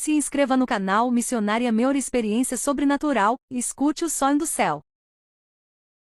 Se inscreva no canal Missionária Meur Experiência Sobrenatural e escute o som do céu.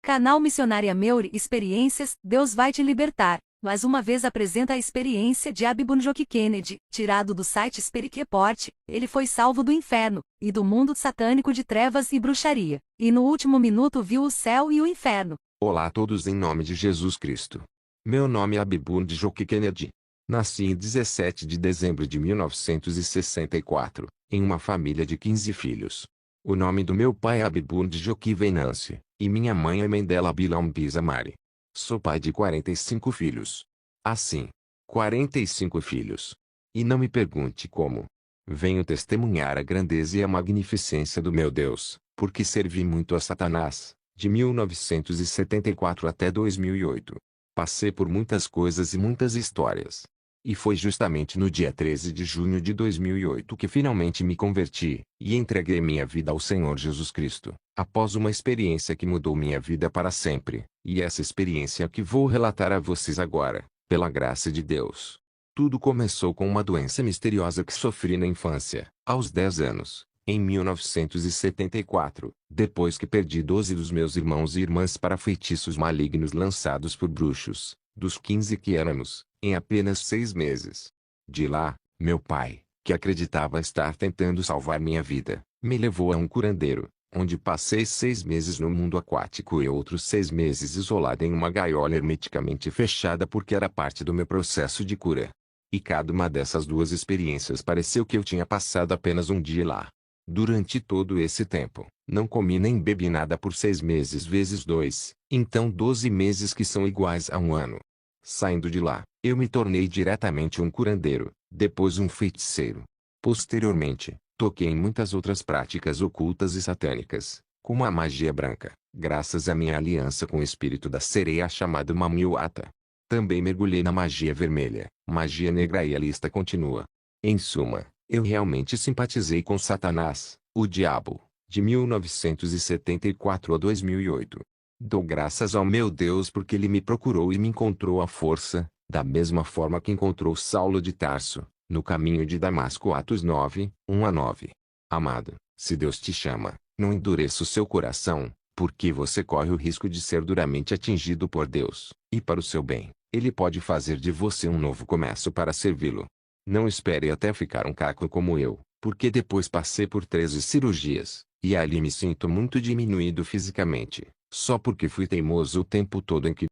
Canal Missionária Meur Experiências, Deus vai te libertar. Mais uma vez apresenta a experiência de Abibunjoki Kennedy, tirado do site Spirit Report. Ele foi salvo do inferno, e do mundo satânico de trevas e bruxaria. E no último minuto viu o céu e o inferno. Olá a todos em nome de Jesus Cristo. Meu nome é Abibunjoki Kennedy. Nasci em 17 de dezembro de 1964, em uma família de 15 filhos. O nome do meu pai é Abibunjoki Venance, e minha mãe é Mendela Bilambisa Mari. Sou pai de 45 filhos. Assim, 45 filhos. E não me pergunte como. Venho testemunhar a grandeza e a magnificência do meu Deus, porque servi muito a Satanás, de 1974 até 2008. Passei por muitas coisas e muitas histórias. E foi justamente no dia 13 de junho de 2008 que finalmente me converti, e entreguei minha vida ao Senhor Jesus Cristo, após uma experiência que mudou minha vida para sempre, e essa experiência que vou relatar a vocês agora, pela graça de Deus. Tudo começou com uma doença misteriosa que sofri na infância, aos 10 anos, em 1974, depois que perdi 12 dos meus irmãos e irmãs para feitiços malignos lançados por bruxos, dos 15 que éramos, em apenas 6 meses. De lá, meu pai, que acreditava estar tentando salvar minha vida, me levou a um curandeiro, onde passei 6 meses no mundo aquático e outros 6 meses isolado em uma gaiola hermeticamente fechada porque era parte do meu processo de cura. E cada uma dessas duas experiências pareceu que eu tinha passado apenas um dia lá. Durante todo esse tempo, não comi nem bebi nada por 6 meses vezes 2, então 12 meses que são iguais a um ano. Saindo de lá, eu me tornei diretamente um curandeiro, depois um feiticeiro. Posteriormente, toquei em muitas outras práticas ocultas e satânicas, como a magia branca, graças à minha aliança com o espírito da sereia chamado Mamiwata. Também mergulhei na magia vermelha, magia negra e a lista continua. Em suma, eu realmente simpatizei com Satanás, o diabo, de 1974 a 2008. Dou graças ao meu Deus porque ele me procurou e me encontrou à força, da mesma forma que encontrou Saulo de Tarso, no caminho de Damasco. Atos 9, 1-9. Amado, se Deus te chama, não endureça o seu coração, porque você corre o risco de ser duramente atingido por Deus, e para o seu bem, Ele pode fazer de você um novo começo para servi-lo. Não espere até ficar um caco como eu, porque depois passei por 13 cirurgias, e ali me sinto muito diminuído fisicamente, só porque fui teimoso o tempo todo em que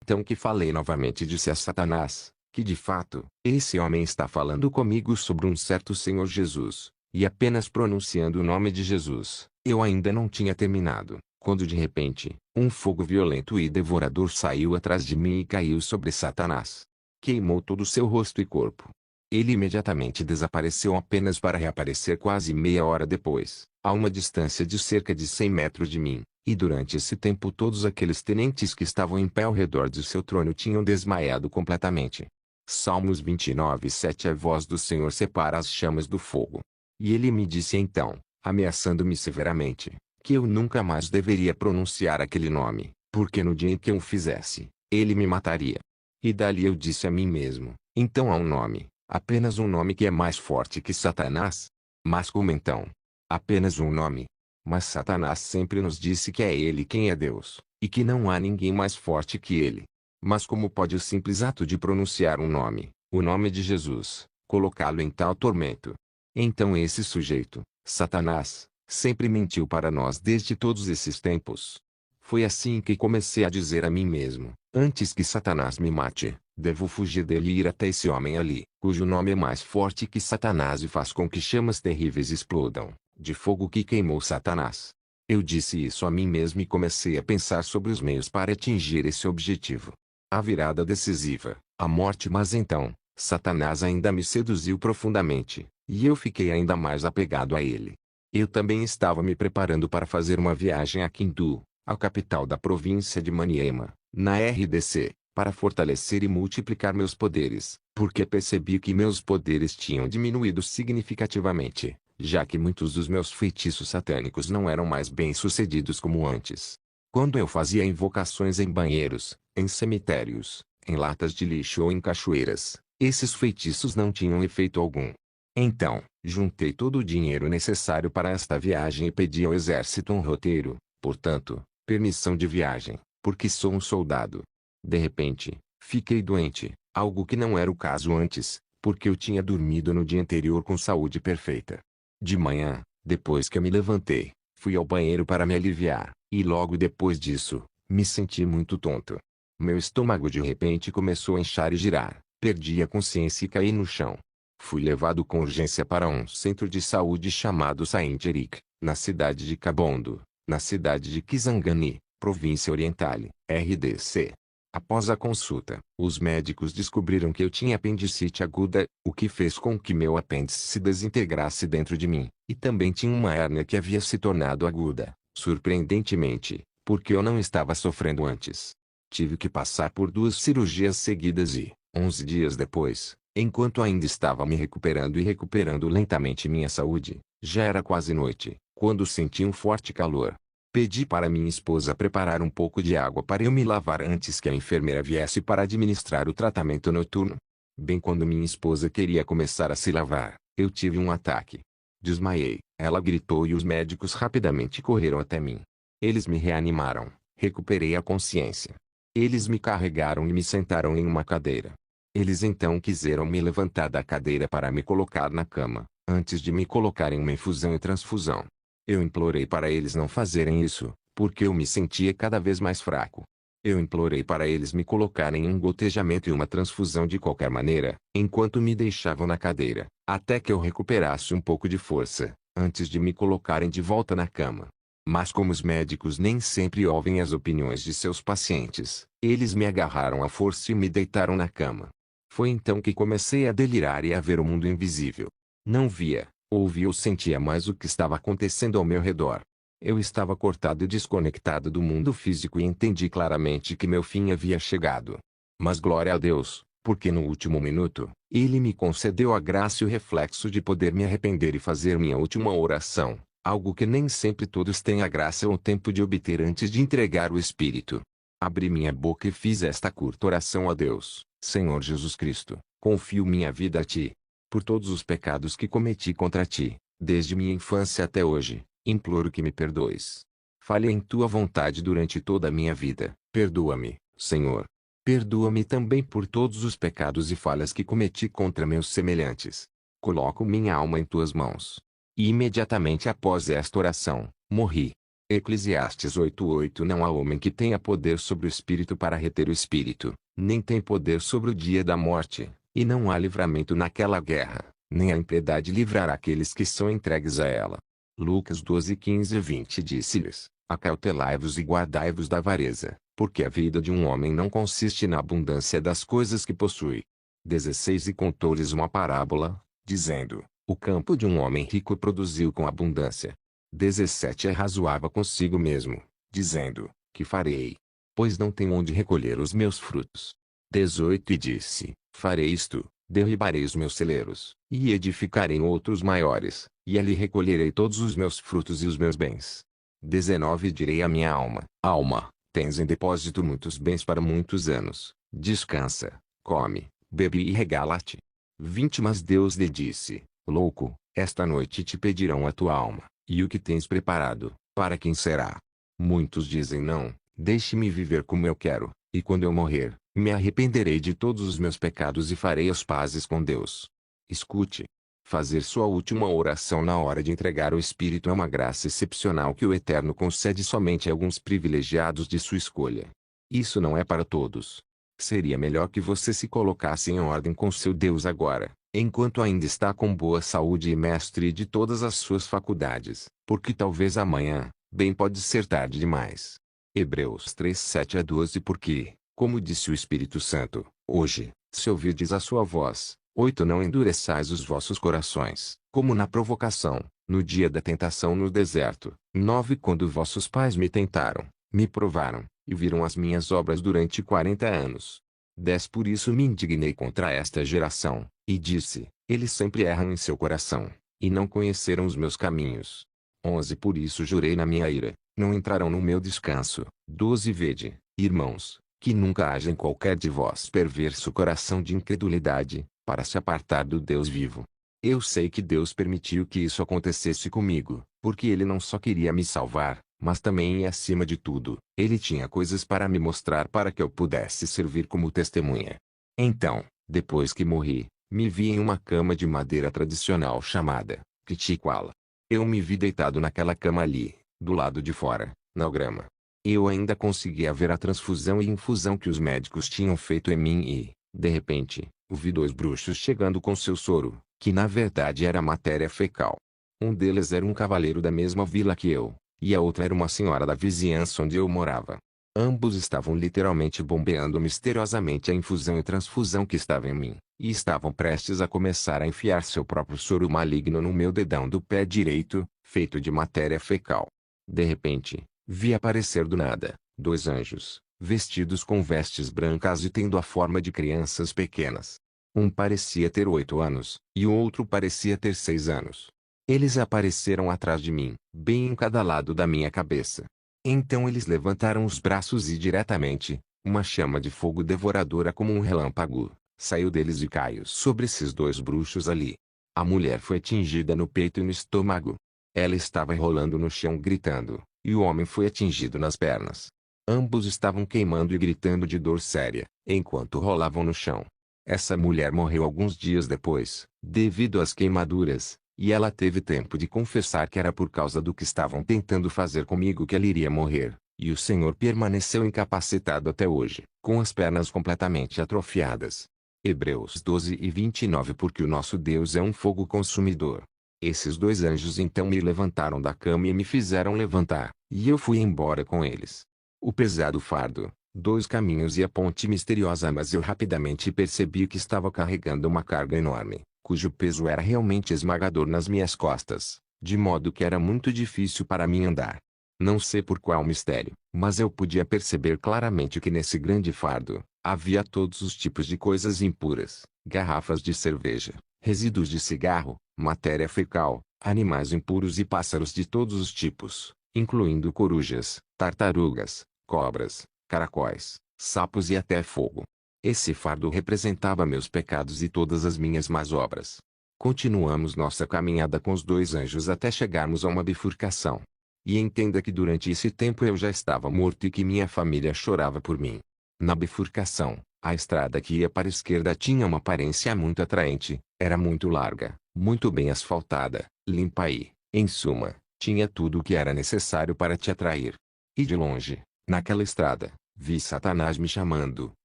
então que falei novamente disse a Satanás, que de fato, esse homem está falando comigo sobre um certo Senhor Jesus, e apenas pronunciando o nome de Jesus. Eu ainda não tinha terminado, quando de repente, um fogo violento e devorador saiu atrás de mim e caiu sobre Satanás. Queimou todo o seu rosto e corpo. Ele imediatamente desapareceu apenas para reaparecer quase meia hora depois, a uma distância de cerca de 100 metros de mim. E durante esse tempo todos aqueles tenentes que estavam em pé ao redor de seu trono tinham desmaiado completamente. Salmos 29:7. A voz do Senhor separa as chamas do fogo. E ele me disse então, ameaçando-me severamente, que eu nunca mais deveria pronunciar aquele nome, porque no dia em que eu o fizesse, ele me mataria. E dali eu disse a mim mesmo, então há um nome, apenas um nome que é mais forte que Satanás? Mas como então? Apenas um nome? Mas Satanás sempre nos disse que é ele quem é Deus, e que não há ninguém mais forte que ele. Mas como pode o simples ato de pronunciar um nome, o nome de Jesus, colocá-lo em tal tormento? Então esse sujeito, Satanás, sempre mentiu para nós desde todos esses tempos. Foi assim que comecei a dizer a mim mesmo: antes que Satanás me mate, devo fugir dele e ir até esse homem ali, cujo nome é mais forte que Satanás e faz com que chamas terríveis explodam, de fogo que queimou Satanás. Eu disse isso a mim mesmo e comecei a pensar sobre os meios para atingir esse objetivo. A virada decisiva, a morte. Mas então, Satanás ainda me seduziu profundamente, e eu fiquei ainda mais apegado a ele. Eu também estava me preparando para fazer uma viagem a Kindu, a capital da província de Maniema, na RDC, para fortalecer e multiplicar meus poderes, porque percebi que meus poderes tinham diminuído significativamente, já que muitos dos meus feitiços satânicos não eram mais bem-sucedidos como antes. Quando eu fazia invocações em banheiros, em cemitérios, em latas de lixo ou em cachoeiras, esses feitiços não tinham efeito algum. Então, juntei todo o dinheiro necessário para esta viagem e pedi ao exército um roteiro, portanto, permissão de viagem, porque sou um soldado. De repente, fiquei doente, algo que não era o caso antes, porque eu tinha dormido no dia anterior com saúde perfeita. De manhã, depois que eu me levantei, fui ao banheiro para me aliviar, e logo depois disso, me senti muito tonto. Meu estômago de repente começou a inchar e girar, perdi a consciência e caí no chão. Fui levado com urgência para um centro de saúde chamado Saint Eric, na cidade de Kabondo, na cidade de Kisangani, província Oriental, RDC. Após a consulta, os médicos descobriram que eu tinha apendicite aguda, o que fez com que meu apêndice se desintegrasse dentro de mim, e também tinha uma hérnia que havia se tornado aguda, surpreendentemente, porque eu não estava sofrendo antes. Tive que passar por 2 cirurgias seguidas e, 11 dias depois, enquanto ainda estava me recuperando e recuperando lentamente minha saúde, já era quase noite, quando senti um forte calor. Pedi para minha esposa preparar um pouco de água para eu me lavar antes que a enfermeira viesse para administrar o tratamento noturno. Bem quando minha esposa queria começar a se lavar, eu tive um ataque. Desmaiei, ela gritou e os médicos rapidamente correram até mim. Eles me reanimaram, recuperei a consciência. Eles me carregaram e me sentaram em uma cadeira. Eles então quiseram me levantar da cadeira para me colocar na cama, antes de me colocarem uma infusão e transfusão. Eu implorei para eles não fazerem isso, porque eu me sentia cada vez mais fraco. Eu implorei para eles me colocarem um gotejamento e uma transfusão de qualquer maneira, enquanto me deixavam na cadeira, até que eu recuperasse um pouco de força, antes de me colocarem de volta na cama. Mas como os médicos nem sempre ouvem as opiniões de seus pacientes, eles me agarraram à força e me deitaram na cama. Foi então que comecei a delirar e a ver o mundo invisível. Não via, ouvia ou sentia mais o que estava acontecendo ao meu redor. Eu estava cortado e desconectado do mundo físico e entendi claramente que meu fim havia chegado. Mas glória a Deus, porque no último minuto, Ele me concedeu a graça e o reflexo de poder me arrepender e fazer minha última oração, algo que nem sempre todos têm a graça ou o tempo de obter antes de entregar o Espírito. Abri minha boca e fiz esta curta oração a Deus: Senhor Jesus Cristo, confio minha vida a Ti. Por todos os pecados que cometi contra Ti, desde minha infância até hoje, imploro que me perdoes. Falhei em Tua vontade durante toda a minha vida, perdoa-me, Senhor. Perdoa-me também por todos os pecados e falhas que cometi contra meus semelhantes. Coloco minha alma em Tuas mãos. E imediatamente após esta oração, morri. Eclesiastes 8:8. Não há homem que tenha poder sobre o espírito para reter o espírito, nem tem poder sobre o dia da morte. E não há livramento naquela guerra, nem a impiedade livrará aqueles que são entregues a ela. Lucas 12:15-20 disse-lhes: Acautelai-vos e guardai-vos da avareza, porque a vida de um homem não consiste na abundância das coisas que possui. 16 E contou-lhes uma parábola, dizendo: O campo de um homem rico produziu com abundância. 17 Arrazoava consigo mesmo, dizendo: Que farei? Pois não tenho onde recolher os meus frutos. 18 E disse: Farei isto, derribarei os meus celeiros, e edificarei outros maiores, e ali recolherei todos os meus frutos e os meus bens. 19 Direi à minha alma: Alma, tens em depósito muitos bens para muitos anos, descansa, come, bebe e regala-te. 20 Mas Deus lhe disse: Louco, esta noite te pedirão a tua alma, e o que tens preparado, para quem será? Muitos dizem não, Deixe-me viver como eu quero, e quando eu morrer, me arrependerei de todos os meus pecados e farei as pazes com Deus. Escute. Fazer sua última oração na hora de entregar o Espírito é uma graça excepcional que o Eterno concede somente a alguns privilegiados de sua escolha. Isso não é para todos. Seria melhor que você se colocasse em ordem com seu Deus agora, enquanto ainda está com boa saúde e mestre de todas as suas faculdades, porque talvez amanhã, bem pode ser tarde demais. Hebreus 3:7-12 Porque, como disse o Espírito Santo, hoje, se ouvirdes a sua voz, 8 Não endureçais os vossos corações, como na provocação, no dia da tentação no deserto. 9 Quando vossos pais me tentaram, me provaram, e viram as minhas obras durante 40 anos. 10 Por isso me indignei contra esta geração, e disse, eles sempre erram em seu coração, e não conheceram os meus caminhos. 11 Por isso jurei na minha ira, não entrarão no meu descanso. 12 Vede, irmãos, que nunca haja em qualquer de vós perverso coração de incredulidade, para se apartar do Deus vivo. Eu sei que Deus permitiu que isso acontecesse comigo, porque Ele não só queria me salvar, mas também e acima de tudo, Ele tinha coisas para me mostrar para que eu pudesse servir como testemunha. Então, depois que morri, me vi em uma cama de madeira tradicional chamada Kitikwala. Eu me vi deitado naquela cama ali, do lado de fora, na grama. Eu ainda conseguia ver a transfusão e infusão que os médicos tinham feito em mim e, de repente, vi 2 bruxos chegando com seu soro, que na verdade era matéria fecal. Um deles era um cavaleiro da mesma vila que eu, e a outra era uma senhora da vizinhança onde eu morava. Ambos estavam literalmente bombeando misteriosamente a infusão e transfusão que estava em mim, e estavam prestes a começar a enfiar seu próprio soro maligno no meu dedão do pé direito, feito de matéria fecal. De repente, vi aparecer do nada 2 anjos, vestidos com vestes brancas e tendo a forma de crianças pequenas. Um parecia ter 8 anos, e o outro parecia ter 6 anos. Eles apareceram atrás de mim, bem em cada lado da minha cabeça. Então eles levantaram os braços e diretamente, uma chama de fogo devoradora como um relâmpago, saiu deles e caiu sobre esses 2 bruxos ali. A mulher foi atingida no peito e no estômago. Ela estava rolando no chão gritando, e o homem foi atingido nas pernas. Ambos estavam queimando e gritando de dor séria, enquanto rolavam no chão. Essa mulher morreu alguns dias depois, devido às queimaduras, e ela teve tempo de confessar que era por causa do que estavam tentando fazer comigo que ela iria morrer, e o Senhor permaneceu incapacitado até hoje, com as pernas completamente atrofiadas. Hebreus 12:29 Porque o nosso Deus é um fogo consumidor. Esses 2 anjos então me levantaram da cama e me fizeram levantar, e eu fui embora com eles. O pesado fardo, 2 caminhos e a ponte misteriosa, mas eu rapidamente percebi que estava carregando uma carga enorme, cujo peso era realmente esmagador nas minhas costas, de modo que era muito difícil para mim andar. Não sei por qual mistério, mas eu podia perceber claramente que nesse grande fardo, havia todos os tipos de coisas impuras, garrafas de cerveja, resíduos de cigarro, matéria fecal, animais impuros e pássaros de todos os tipos, incluindo corujas, tartarugas, cobras, caracóis, sapos e até fogo. Esse fardo representava meus pecados e todas as minhas más obras. Continuamos nossa caminhada com os 2 anjos até chegarmos a uma bifurcação. E entenda que durante esse tempo eu já estava morto e que minha família chorava por mim. Na bifurcação, a estrada que ia para a esquerda tinha uma aparência muito atraente, era muito larga, muito bem asfaltada, limpa e, em suma, tinha tudo o que era necessário para te atrair. E de longe, naquela estrada, vi Satanás me chamando,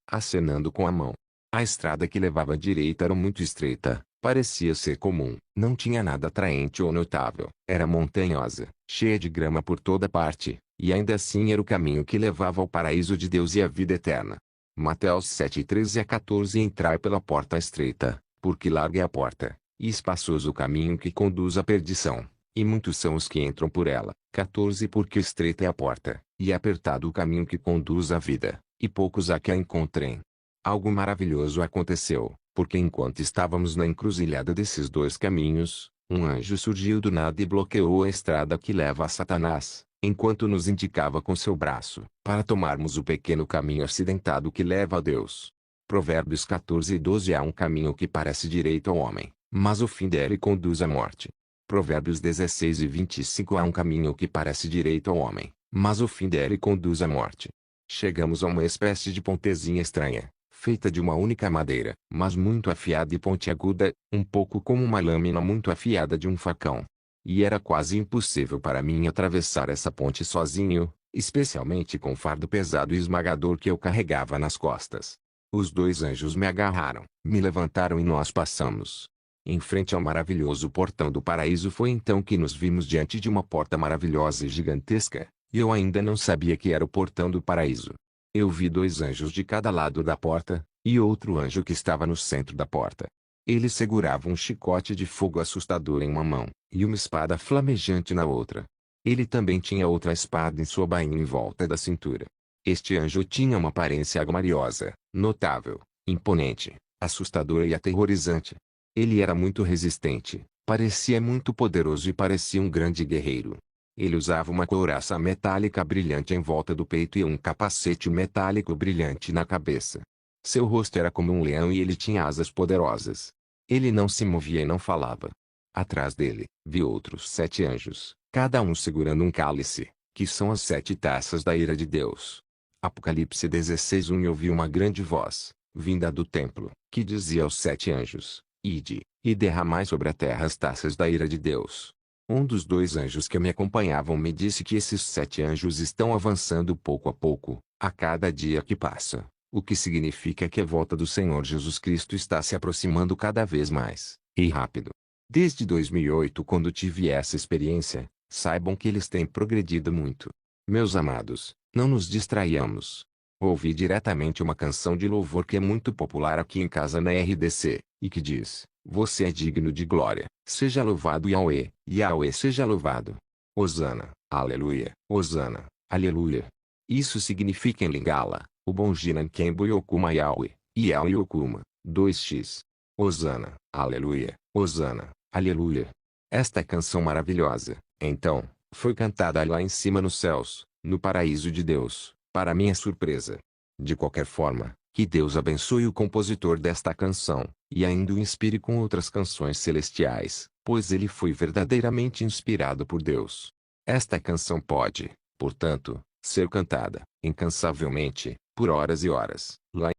acenando com a mão. A estrada que levava à direita era muito estreita, parecia ser comum, não tinha nada atraente ou notável, era montanhosa, cheia de grama por toda parte, e ainda assim era o caminho que levava ao paraíso de Deus e à vida eterna. Mateus 7:13-14 Entrai pela porta estreita, porque larga é a porta, e espaçoso o caminho que conduz à perdição, e muitos são os que entram por ela. 14 Porque estreita é a porta, e apertado o caminho que conduz à vida, e poucos há que a encontrem. Algo maravilhoso aconteceu, porque enquanto estávamos na encruzilhada desses 2 caminhos, um anjo surgiu do nada e bloqueou a estrada que leva a Satanás, enquanto nos indicava com seu braço, para tomarmos o pequeno caminho acidentado que leva a Deus. Provérbios 14:12 Há um caminho que parece direito ao homem, mas o fim dele conduz à morte. Provérbios 16:25 Há um caminho que parece direito ao homem, mas o fim dele conduz à morte. Chegamos a uma espécie de pontezinha estranha, feita de uma única madeira, mas muito afiada e pontiaguda, um pouco como uma lâmina muito afiada de um facão. E era quase impossível para mim atravessar essa ponte sozinho, especialmente com o fardo pesado e esmagador que eu carregava nas costas. Os dois anjos me agarraram, me levantaram e nós passamos. Em frente ao maravilhoso portão do paraíso foi então que nos vimos diante de uma porta maravilhosa e gigantesca, e eu ainda não sabia que era o portão do paraíso. Eu vi dois anjos de cada lado da porta, e outro anjo que estava no centro da porta. Ele segurava um chicote de fogo assustador em uma mão, e uma espada flamejante na outra. Ele também tinha outra espada em sua bainha em volta da cintura. Este anjo tinha uma aparência glamurosa, notável, imponente, assustadora e aterrorizante. Ele era muito resistente, parecia muito poderoso e parecia um grande guerreiro. Ele usava uma couraça metálica brilhante em volta do peito e um capacete metálico brilhante na cabeça. Seu rosto era como um leão e ele tinha asas poderosas. Ele não se movia e não falava. Atrás dele, vi outros 7 anjos, cada um segurando um cálice, que são as 7 taças da ira de Deus. Apocalipse 16:1. E ouvi uma grande voz, vinda do templo, que dizia aos 7 anjos: Ide, e derramai sobre a terra as taças da ira de Deus. Um dos 2 anjos que me acompanhavam me disse que esses 7 anjos estão avançando pouco a pouco, a cada dia que passa, o que significa que a volta do Senhor Jesus Cristo está se aproximando cada vez mais, e rápido. Desde 2008, quando tive essa experiência, saibam que eles têm progredido muito. Meus amados, não nos distraiamos. Ouvi diretamente uma canção de louvor que é muito popular aqui em casa na RDC, e que diz: Você é digno de glória, seja louvado Yahweh, Yahweh seja louvado. Hosana, aleluia, Hosana, aleluia. Isso significa em Lingala, o bom Jinan Kembo Yokuma Yahweh, Yahweh Yokuma, 2x. Hosana, aleluia, Hosana, aleluia. Esta canção maravilhosa, então, foi cantada lá em cima nos céus, no paraíso de Deus, para minha surpresa. De qualquer forma, que Deus abençoe o compositor desta canção, e ainda o inspire com outras canções celestiais, pois ele foi verdadeiramente inspirado por Deus. Esta canção pode, portanto, ser cantada, incansavelmente, por horas e horas, lá